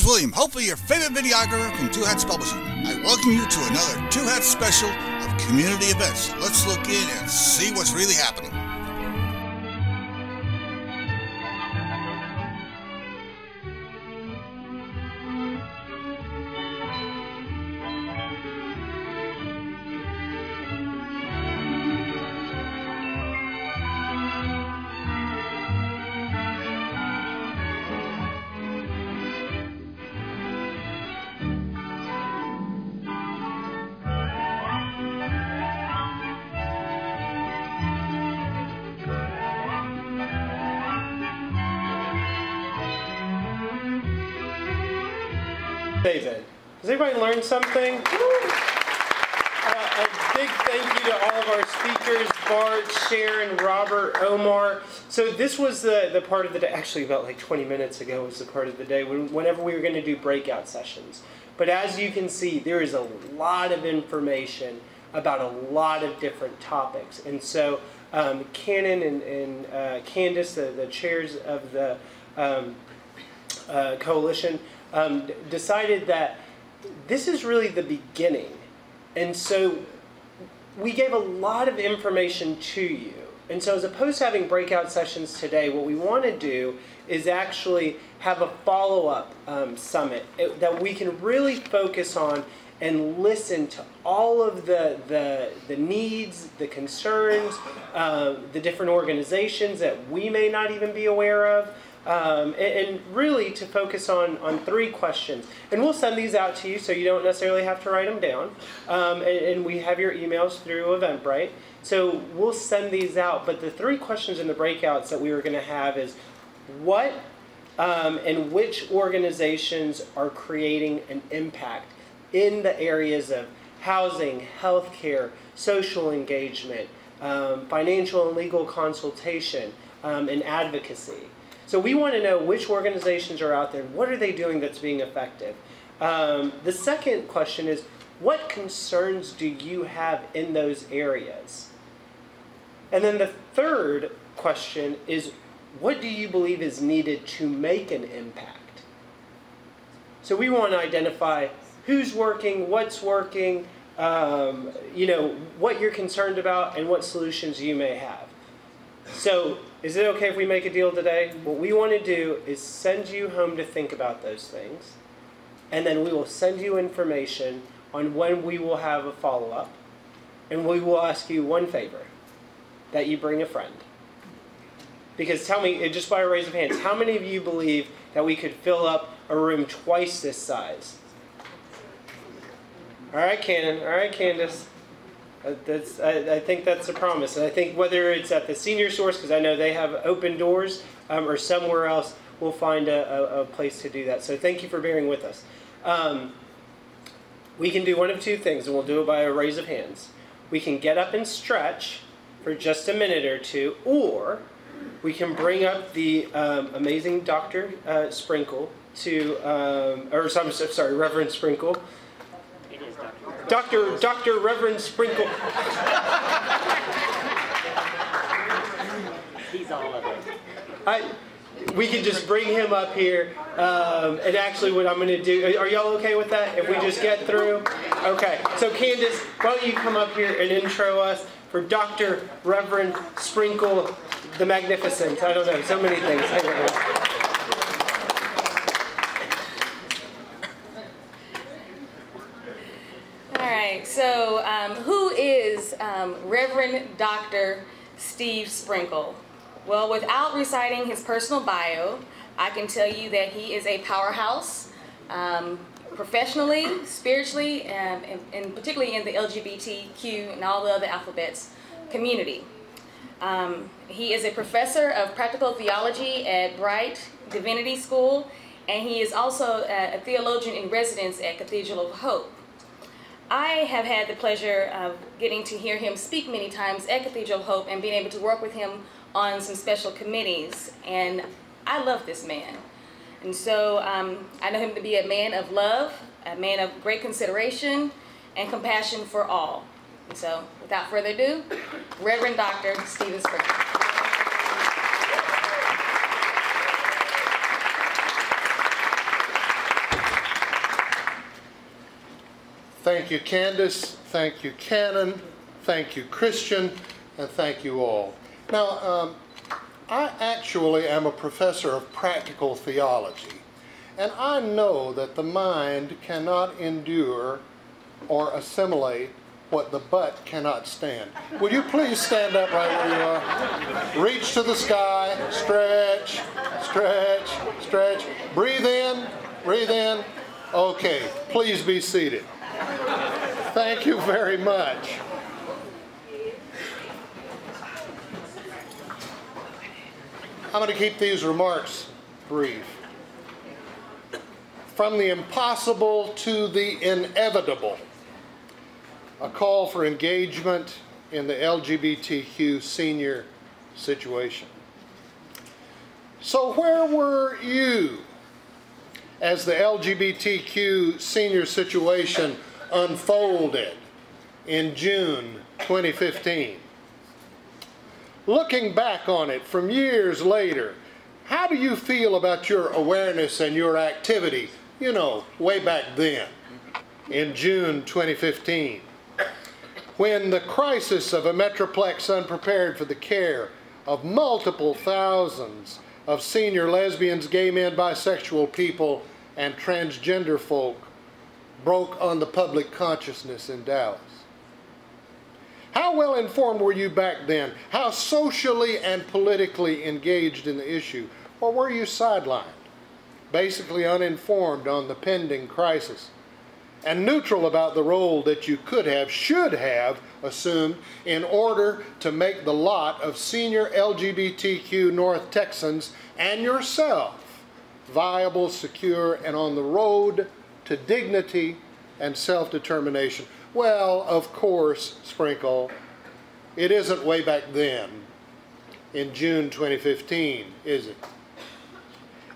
William, hopefully your favorite videographer from Two Hats Publishing. I welcome you to another Two Hats special of community events. Let's look in and see what's really happening. David, has everybody learned something? A big thank you to all of our speakers, Bart, Sharon, Robert, Omar. So this was the part of the day, actually about like 20 minutes ago was the part of the day whenever we were going to do breakout sessions. But as you can see, there is a lot of information about a lot of different topics. And so Cannon and Candace, the chairs of the coalition, decided that this is really the beginning. And so we gave a lot of information to you. And so as opposed to having breakout sessions today, what we want to do is actually have a follow-up summit that we can really focus on and listen to all of the needs, the concerns, the different organizations that we may not even be aware of. And really to focus on 3 questions. And we'll send these out to you so you don't necessarily have to write them down. And we have your emails through Eventbrite. So we'll send these out. But the 3 questions in the breakouts that we were going to have is what and which organizations are creating an impact in the areas of housing, healthcare, social engagement, financial and legal consultation, and advocacy. So we want to know which organizations are out there and what are they doing that's being effective. The second question is, what concerns do you have in those areas? And then the third question is, what do you believe is needed to make an impact? So we want to identify who's working, what's working, you know, what you're concerned about, and what solutions you may have. So, is it okay if we make a deal today? What we want to do is send you home to think about those things, and then we will send you information on when we will have a follow-up, and we will ask you one favor, that you bring a friend. Because tell me, just by a raise of hands, how many of you believe that we could fill up a room twice this size? All right, Cannon. All right, Candace. I think that's a promise. And I think whether it's at the senior source, because I know they have open doors, or somewhere else, we'll find a place to do that. So thank you for bearing with us. We can do one of 2 things, and we'll do it by a raise of hands. We can get up and stretch for just a minute or 2, or we can bring up the amazing Dr. Sprinkle to, Reverend Sprinkle. Dr. Reverend Sprinkle. He's all of it. We could just bring him up here, and actually what I'm going to do, are y'all okay with that, if we just get through? Okay, so Candace, why don't you come up here and intro us for Dr. Reverend Sprinkle the Magnificent. I don't know, so many things. So who is Reverend Dr. Steve Sprinkle? Well, without reciting his personal bio, I can tell you that he is a powerhouse professionally, spiritually, and particularly in the LGBTQ and all the other alphabets community. He is a professor of practical theology at Bright Divinity School, and he is also a theologian in residence at Cathedral of Hope. I have had the pleasure of getting to hear him speak many times at Cathedral of Hope and being able to work with him on some special committees. And I love this man. And so I know him to be a man of love, a man of great consideration and compassion for all. And so without further ado, Reverend Dr. Stephen Sprinkle. Thank you, Candace. Thank you, Canon. Thank you, Christian. And thank you all. Now, I actually am a professor of practical theology. And I know that the mind cannot endure or assimilate what the butt cannot stand. Will you please stand up right where you are? Reach to the sky. Stretch, stretch, stretch. Breathe in, breathe in. Okay, please be seated. Thank you very much. I'm going to keep these remarks brief. From the impossible to the inevitable, a call for engagement in the LGBTQ senior situation. So where were you as the LGBTQ senior situation unfolded in June 2015? Looking back on it from years later, how do you feel about your awareness and your activity, you know, way back then, in June 2015, when the crisis of a metroplex unprepared for the care of multiple thousands of senior lesbians, gay men, bisexual people, and transgender folk broke on the public consciousness in Dallas? How well informed were you back then? How socially and politically engaged in the issue? Or were you sidelined, basically uninformed on the pending crisis, and neutral about the role that you could have, should have assumed in order to make the lot of senior LGBTQ North Texans and yourself viable, secure, and on the road to dignity and self-determination? Well, of course, Sprinkle, it isn't way back then in June 2015, is it?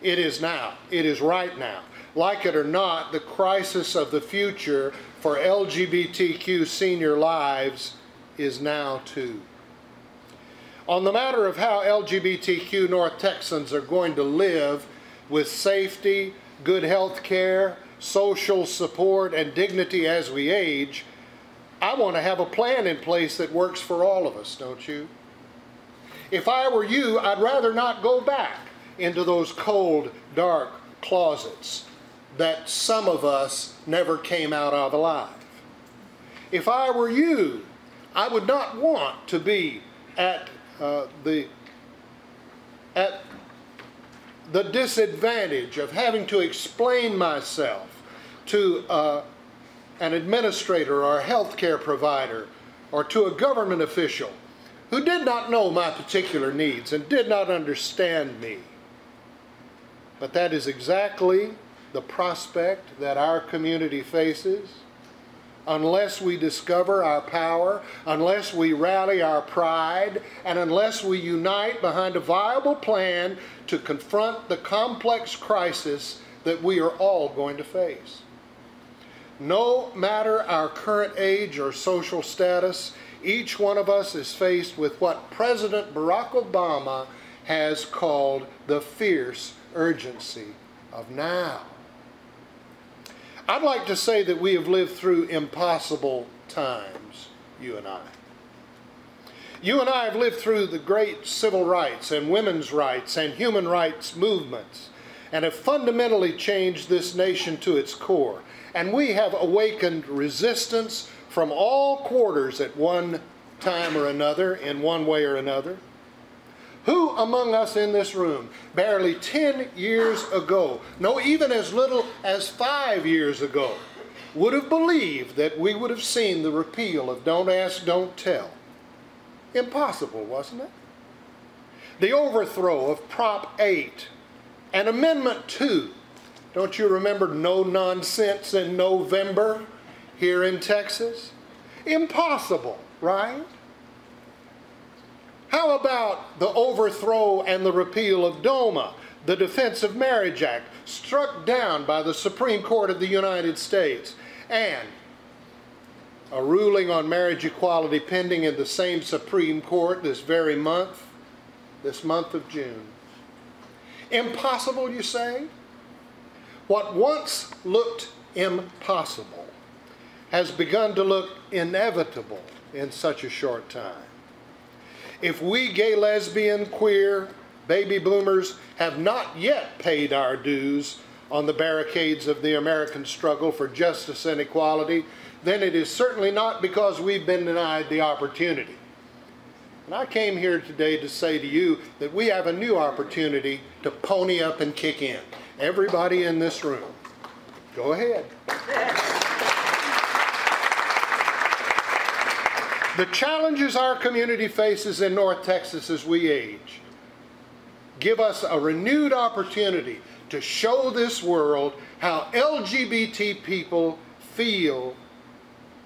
It is now. It is right now. Like it or not, the crisis of the future for LGBTQ senior lives is now too. On the matter of how LGBTQ North Texans are going to live with safety, good health care, social support, and dignity as we age, I want to have a plan in place that works for all of us, don't you? If I were you, I'd rather not go back into those cold, dark closets that some of us never came out of alive. If I were you, I would not want to be at the disadvantage of having to explain myself to an administrator or a healthcare provider or to a government official who did not know my particular needs and did not understand me. But that is exactly the prospect that our community faces unless we discover our power, unless we rally our pride, and unless we unite behind a viable plan to confront the complex crisis that we are all going to face. No matter our current age or social status, each one of us is faced with what President Barack Obama has called the fierce urgency of now. I'd like to say that we have lived through impossible times, you and I. You and I have lived through the great civil rights and women's rights and human rights movements and have fundamentally changed this nation to its core. And we have awakened resistance from all quarters at one time or another, in one way or another. Who among us in this room, barely 10 years ago, no, even as little as 5 years ago, would have believed that we would have seen the repeal of Don't Ask, Don't Tell? Impossible, wasn't it? The overthrow of Prop 8 and Amendment 2. Don't you remember no nonsense in November here in Texas? Impossible, right? How about the overthrow and the repeal of DOMA, the Defense of Marriage Act, struck down by the Supreme Court of the United States, and a ruling on marriage equality pending in the same Supreme Court this very month, this month of June? Impossible, you say? What once looked impossible has begun to look inevitable in such a short time. If we gay, lesbian, queer, baby boomers have not yet paid our dues on the barricades of the American struggle for justice and equality, then it is certainly not because we've been denied the opportunity. And I came here today to say to you that we have a new opportunity to pony up and kick in. Everybody in this room, go ahead. The challenges our community faces in North Texas as we age give us a renewed opportunity to show this world how LGBT people feel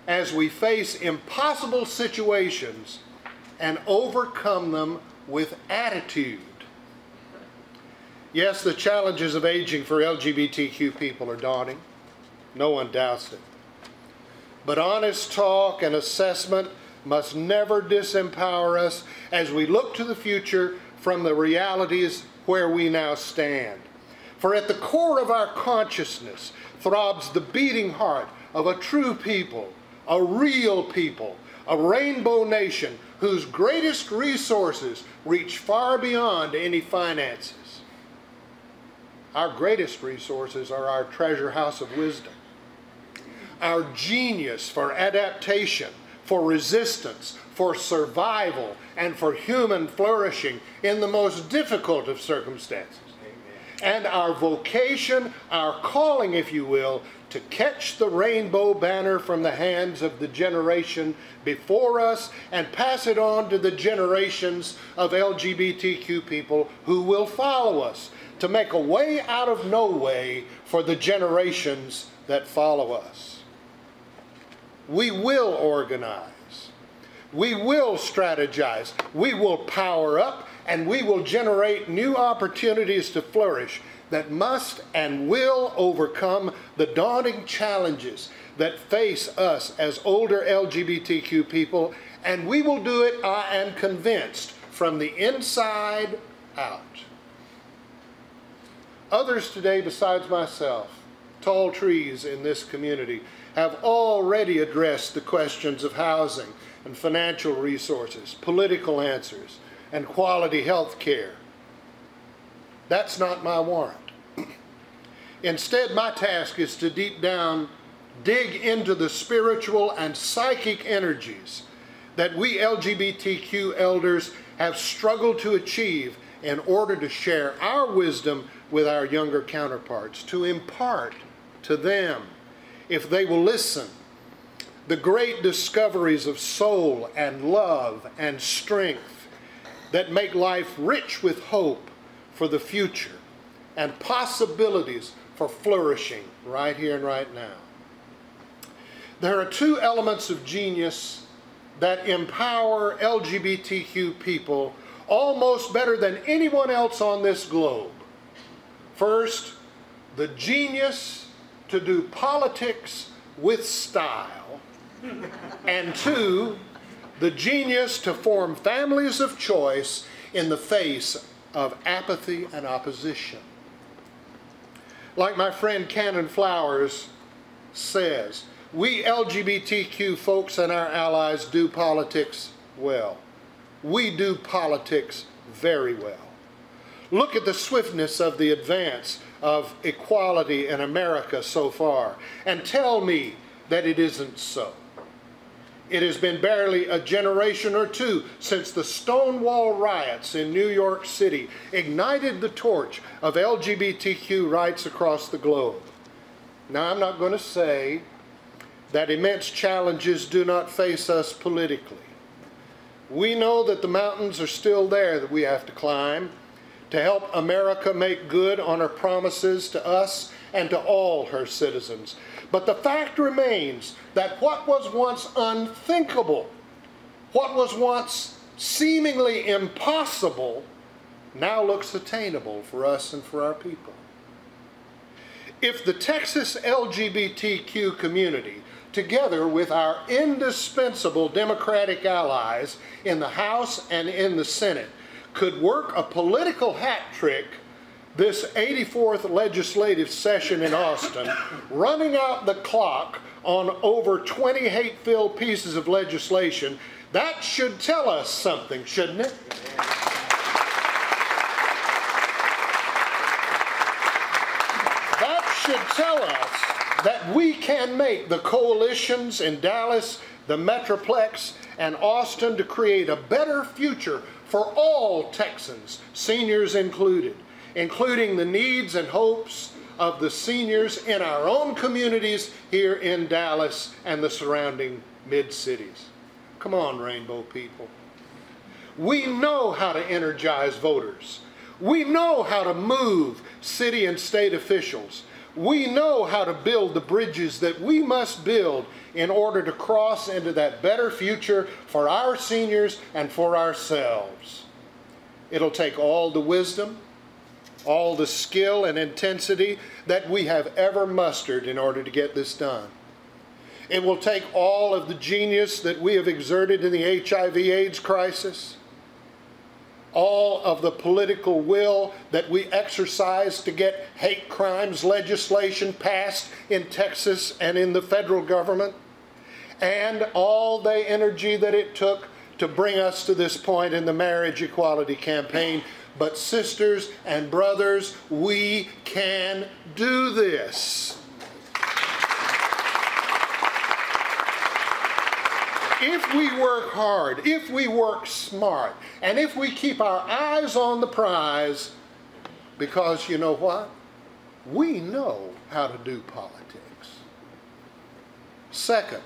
as we face impossible situations and overcome them with attitude. Yes, the challenges of aging for LGBTQ people are daunting. No one doubts it. But honest talk and assessment must never disempower us as we look to the future from the realities where we now stand. For at the core of our consciousness throbs the beating heart of a true people, a real people, a rainbow nation whose greatest resources reach far beyond any finances. Our greatest resources are our treasure house of wisdom, our genius for adaptation, for resistance, for survival, and for human flourishing in the most difficult of circumstances. Amen. And our vocation, our calling, if you will, to catch the rainbow banner from the hands of the generation before us and pass it on to the generations of LGBTQ people who will follow us, to make a way out of no way for the generations that follow us. We will organize, we will strategize, we will power up, and we will generate new opportunities to flourish that must and will overcome the daunting challenges that face us as older LGBTQ people, and we will do it, I am convinced, from the inside out. Others today besides myself, tall trees in this community, have already addressed the questions of housing and financial resources, political answers, and quality health care. That's not my warrant. Instead, my task is to deep down dig into the spiritual and psychic energies that we LGBTQ elders have struggled to achieve in order to share our wisdom with our younger counterparts, to impart to them, if they will listen, the great discoveries of soul and love and strength that make life rich with hope for the future and possibilities for flourishing right here and right now. There are two elements of genius that empower LGBTQ people almost better than anyone else on this globe. First, the genius to do politics with style, and two, the genius to form families of choice in the face of apathy and opposition. Like my friend Cannon Flowers says, we LGBTQ folks and our allies do politics well. We do politics very well. Look at the swiftness of the advance of equality in America so far, and tell me that it isn't so. It has been barely a generation or two since the Stonewall riots in New York City ignited the torch of LGBTQ rights across the globe. Now, I'm not going to say that immense challenges do not face us politically. We know that the mountains are still there that we have to climb to help America make good on her promises to us and to all her citizens. But the fact remains that what was once unthinkable, what was once seemingly impossible, now looks attainable for us and for our people. If the Texas LGBTQ community, together with our indispensable Democratic allies in the House and in the Senate, could work a political hat trick this 84th legislative session in Austin, running out the clock on over 20 hate-filled pieces of legislation, that should tell us something, shouldn't it? That should tell us that we can make the coalitions in Dallas, the Metroplex, and Austin to create a better future for all Texans, seniors included, including the needs and hopes of the seniors in our own communities here in Dallas and the surrounding mid-cities. Come on, Rainbow people. We know how to energize voters. We know how to move city and state officials. We know how to build the bridges that we must build in order to cross into that better future for our seniors and for ourselves. It'll take all the wisdom, all the skill and intensity that we have ever mustered in order to get this done. It will take all of the genius that we have exerted in the HIV/AIDS crisis, all of the political will that we exercise to get hate crimes legislation passed in Texas and in the federal government, and all the energy that it took to bring us to this point in the marriage equality campaign. But sisters and brothers, we can do this. If we work hard, if we work smart, and if we keep our eyes on the prize, because you know what? We know how to do politics. Second,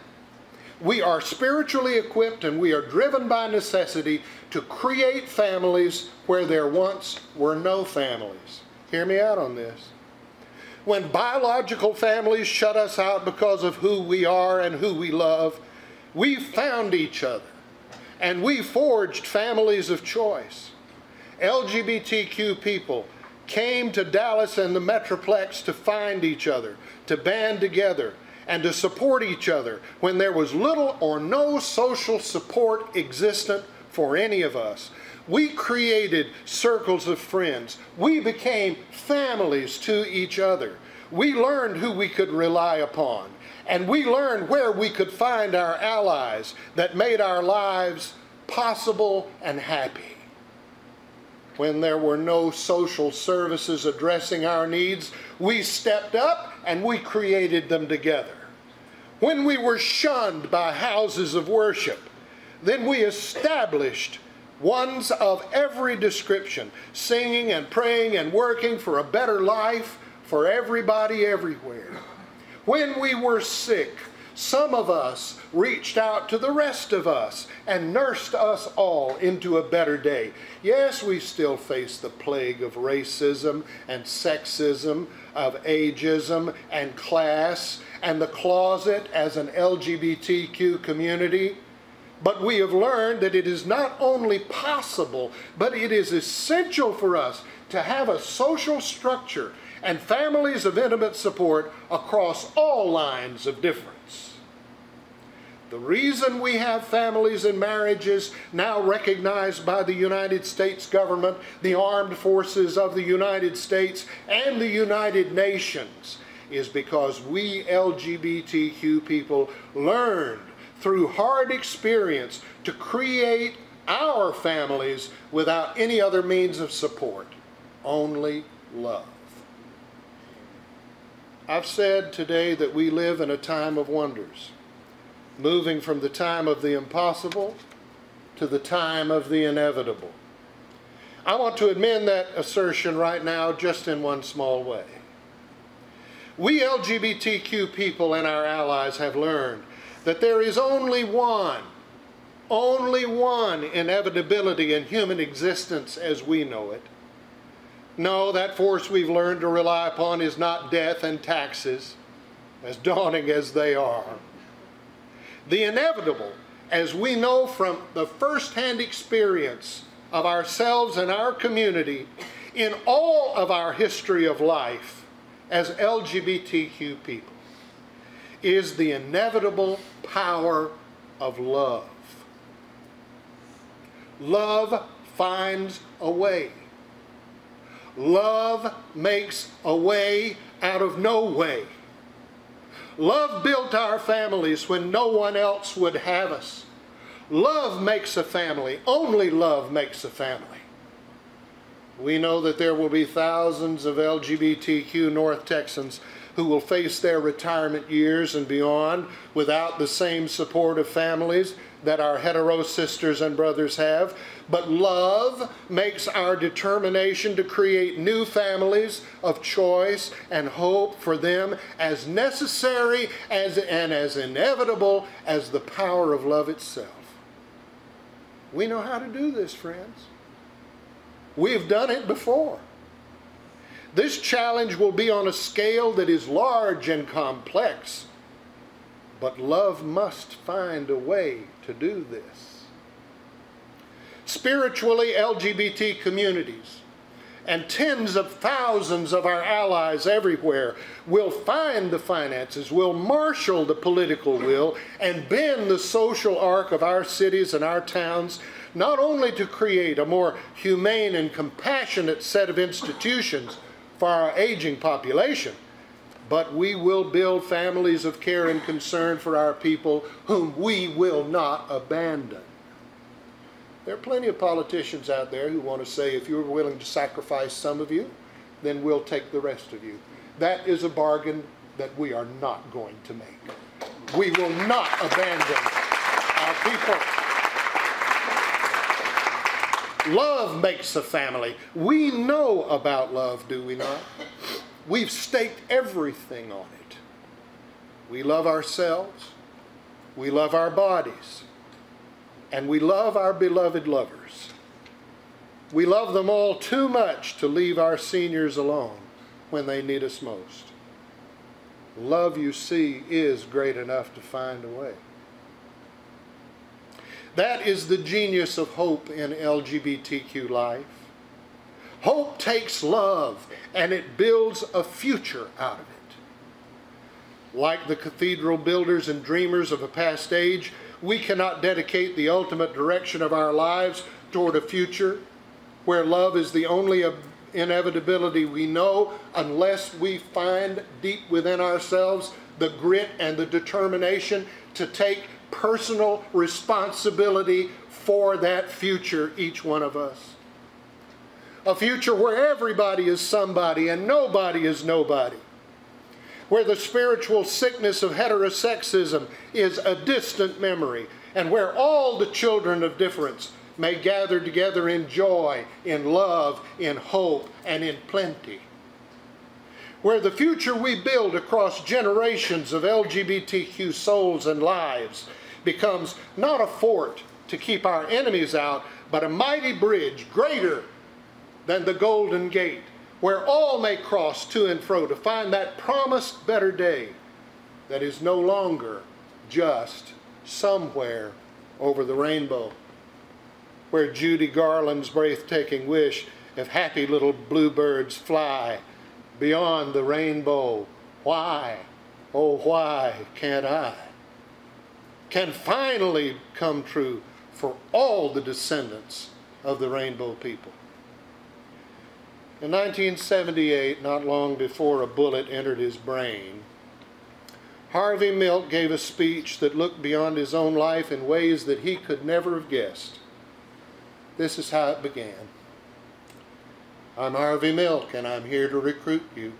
we are spiritually equipped and we are driven by necessity to create families where there once were no families. Hear me out on this. When biological families shut us out because of who we are and who we love, we found each other and we forged families of choice. LGBTQ people came to Dallas and the Metroplex to find each other, to band together, and to support each other when there was little or no social support existent for any of us. We created circles of friends. We became families to each other. We learned who we could rely upon, and we learned where we could find our allies that made our lives possible and happy. When there were no social services addressing our needs, we stepped up and we created them together. When we were shunned by houses of worship, then we established ones of every description, singing and praying and working for a better life for everybody everywhere. When we were sick, some of us reached out to the rest of us and nursed us all into a better day. Yes, we still face the plague of racism and sexism, of ageism and class, and the closet as an LGBTQ community. But we have learned that it is not only possible, but it is essential for us to have a social structure and families of intimate support across all lines of difference. The reason we have families and marriages now recognized by the United States government, the armed forces of the United States, and the United Nations is because we LGBTQ people learned through hard experience to create our families without any other means of support, only love. I've said today that we live in a time of wonders, moving from the time of the impossible to the time of the inevitable. I want to amend that assertion right now just in one small way. We LGBTQ people and our allies have learned that there is only one inevitability in human existence as we know it. No, that force we've learned to rely upon is not death and taxes, as daunting as they are. The inevitable, as we know from the first-hand experience of ourselves and our community in all of our history of life as LGBTQ people, is the inevitable power of love. Love finds a way. Love makes a way out of no way. Love built our families when no one else would have us. Love makes a family. Only love makes a family. We know that there will be thousands of LGBTQ North Texans who will face their retirement years and beyond without the same support of families that our hetero sisters and brothers have. But love makes our determination to create new families of choice and hope for them as necessary and as inevitable as the power of love itself. We know how to do this, friends. We've done it before. This challenge will be on a scale that is large and complex, but love must find a way to do this. Spiritually LGBT communities and tens of thousands of our allies everywhere will find the finances, will marshal the political will, and bend the social arc of our cities and our towns, not only to create a more humane and compassionate set of institutions for our aging population, but we will build families of care and concern for our people whom we will not abandon. There are plenty of politicians out there who want to say, if you're willing to sacrifice some of you, then we'll take the rest of you. That is a bargain that we are not going to make. We will not abandon our people. Love makes a family. We know about love, do we not? We've staked everything on it. We love ourselves, we love our bodies, and we love our beloved lovers. We love them all too much to leave our seniors alone when they need us most. Love, you see, is great enough to find a way. That is the genius of hope in LGBTQ life. Hope takes love and it builds a future out of it. Like the cathedral builders and dreamers of a past age, we cannot dedicate the ultimate direction of our lives toward a future where love is the only inevitability we know unless we find deep within ourselves the grit and the determination to take personal responsibility for that future, each one of us. A future where everybody is somebody and nobody is nobody. Where the spiritual sickness of heterosexism is a distant memory, and where all the children of difference may gather together in joy, in love, in hope, and in plenty. Where the future we build across generations of LGBTQ souls and lives becomes not a fort to keep our enemies out, but a mighty bridge greater than the Golden Gate, where all may cross to and fro to find that promised better day that is no longer just somewhere over the rainbow. Where Judy Garland's breathtaking wish, if happy little bluebirds fly beyond the rainbow, why, oh why can't I, can finally come true for all the descendants of the rainbow people. In 1978, not long before a bullet entered his brain, Harvey Milk gave a speech that looked beyond his own life in ways that he could never have guessed. This is how it began. I'm Harvey Milk, and I'm here to recruit you.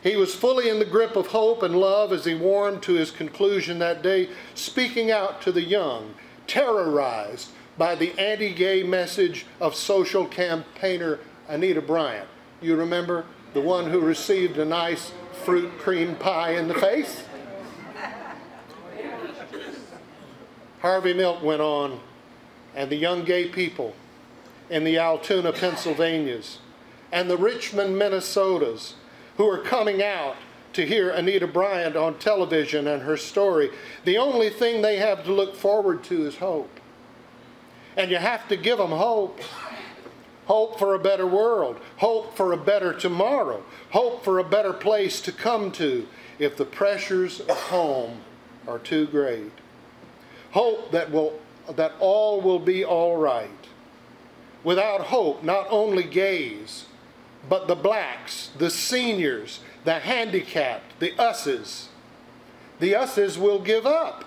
He was fully in the grip of hope and love as he warmed to his conclusion that day, speaking out to the young, terrorized by the anti-gay message of social campaigner Anita Bryant. You remember, the one who received a nice fruit cream pie in the face? Harvey Milk went on, and the young gay people in the Altoona, Pennsylvanias, and the Richmond, Minnesotas, who are coming out to hear Anita Bryant on television and her story, the only thing they have to look forward to is hope. And you have to give them hope. Hope for a better world. Hope for a better tomorrow. Hope for a better place to come to if the pressures of home are too great. Hope that all will be all right. Without hope, not only gays, but the blacks, the seniors, the handicapped, the us's will give up.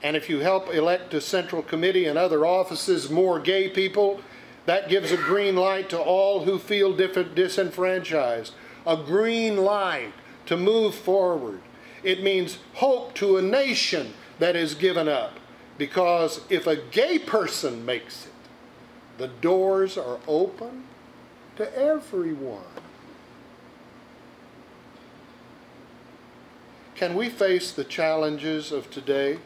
And if you help elect to Central Committee and other offices more gay people, that gives a green light to all who feel disenfranchised. A green light to move forward. It means hope to a nation that is given up. Because if a gay person makes it, the doors are open to everyone. Can we face the challenges of today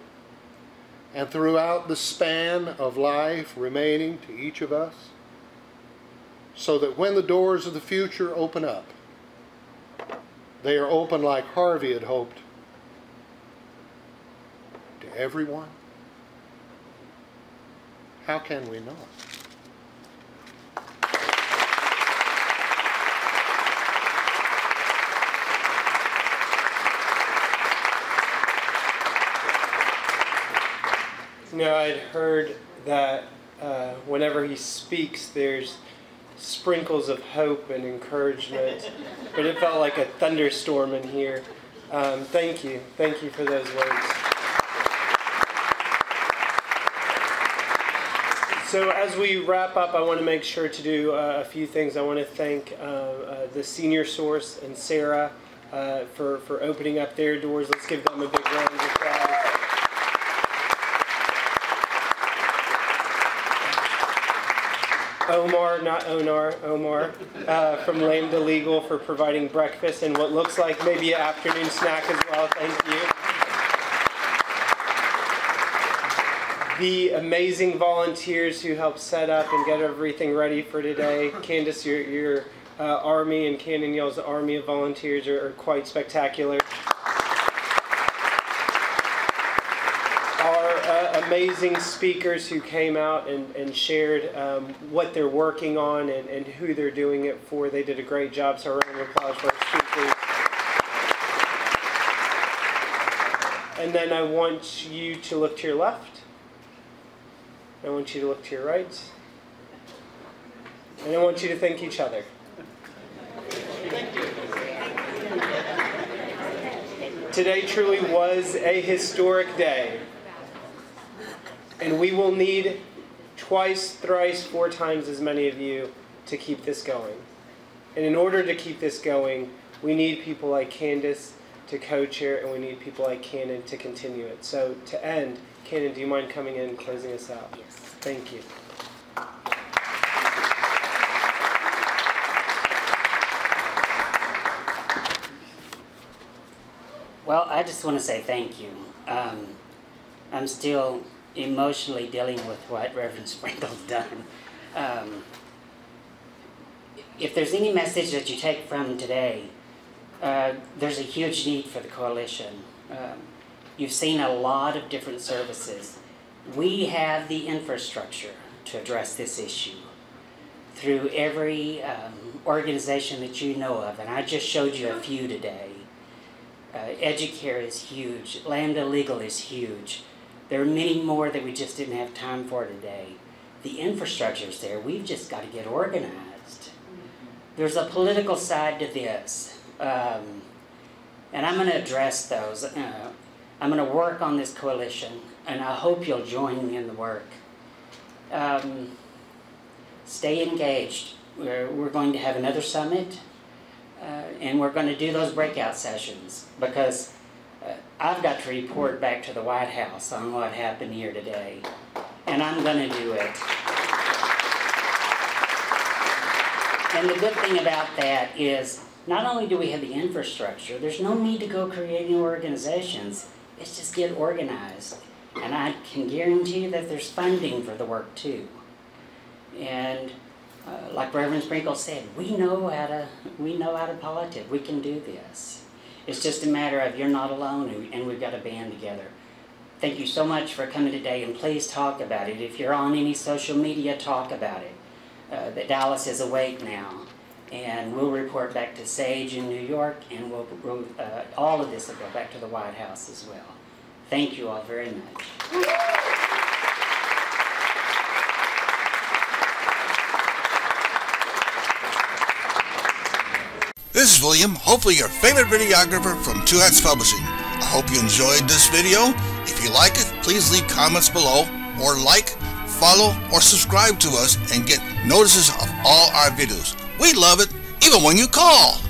and throughout the span of life remaining to each of us, so that when the doors of the future open up, they are open like Harvey had hoped, to everyone? How can we not? No, I'd heard that whenever he speaks, there's sprinkles of hope and encouragement, but it felt like a thunderstorm in here. Thank you for those words. So as we wrap up, I want to make sure to do a few things. I want to thank the Senior Source and Sarah for opening up their doors. Let's give them a big round of applause. Omar, not Onar, Omar, from Lambda Legal for providing breakfast and what looks like maybe an afternoon snack as well. Thank you. The amazing volunteers who helped set up and get everything ready for today. Candace, your army and Cannon Yell's army of volunteers are quite spectacular. Amazing speakers who came out and shared what they're working on and who they're doing it for. They did a great job, so a round of applause for our speakers. And then I want you to look to your left. I want you to look to your right. And I want you to thank each other. Today truly was a historic day. And we will need twice, thrice, 4 times as many of you to keep this going. And in order to keep this going, we need people like Candace to co-chair, and we need people like Cannon to continue it. So to end, Cannon, do you mind coming in and closing us out? Yes. Thank you. Well, I just want to say thank you. I'm still emotionally dealing with what Reverend Sprinkle's done. If there's any message that you take from today, there's a huge need for the coalition. You've seen a lot of different services. We have the infrastructure to address this issue through every organization that you know of, and I just showed you a few today. Educare is huge. Lambda Legal is huge. There are many more that we just didn't have time for today. The infrastructure's there. We've just got to get organized. There's a political side to this. And I'm going to address those. I'm going to work on this coalition, and I hope you'll join me in the work. Stay engaged. We're going to have another summit, and we're going to do those breakout sessions, because I've got to report back to the White House on what happened here today, and I'm going to do it. And the good thing about that is, not only do we have the infrastructure, there's no need to go create new organizations. It's just get organized. And I can guarantee you that there's funding for the work too. And like Reverend Sprinkle said, we know how to politic. We can do this. It's just a matter of you're not alone, and we've got to band together. Thank you so much for coming today, and please talk about it. If you're on any social media, talk about it. That Dallas is awake now, and we'll report back to Sage in New York, and all of this will go back to the White House as well. Thank you all very much. This is William, hopefully your favorite videographer from Two Hats Publishing. I hope you enjoyed this video. If you like it, please leave comments below, or like, follow, or subscribe to us and get notices of all our videos. We love it, even when you call.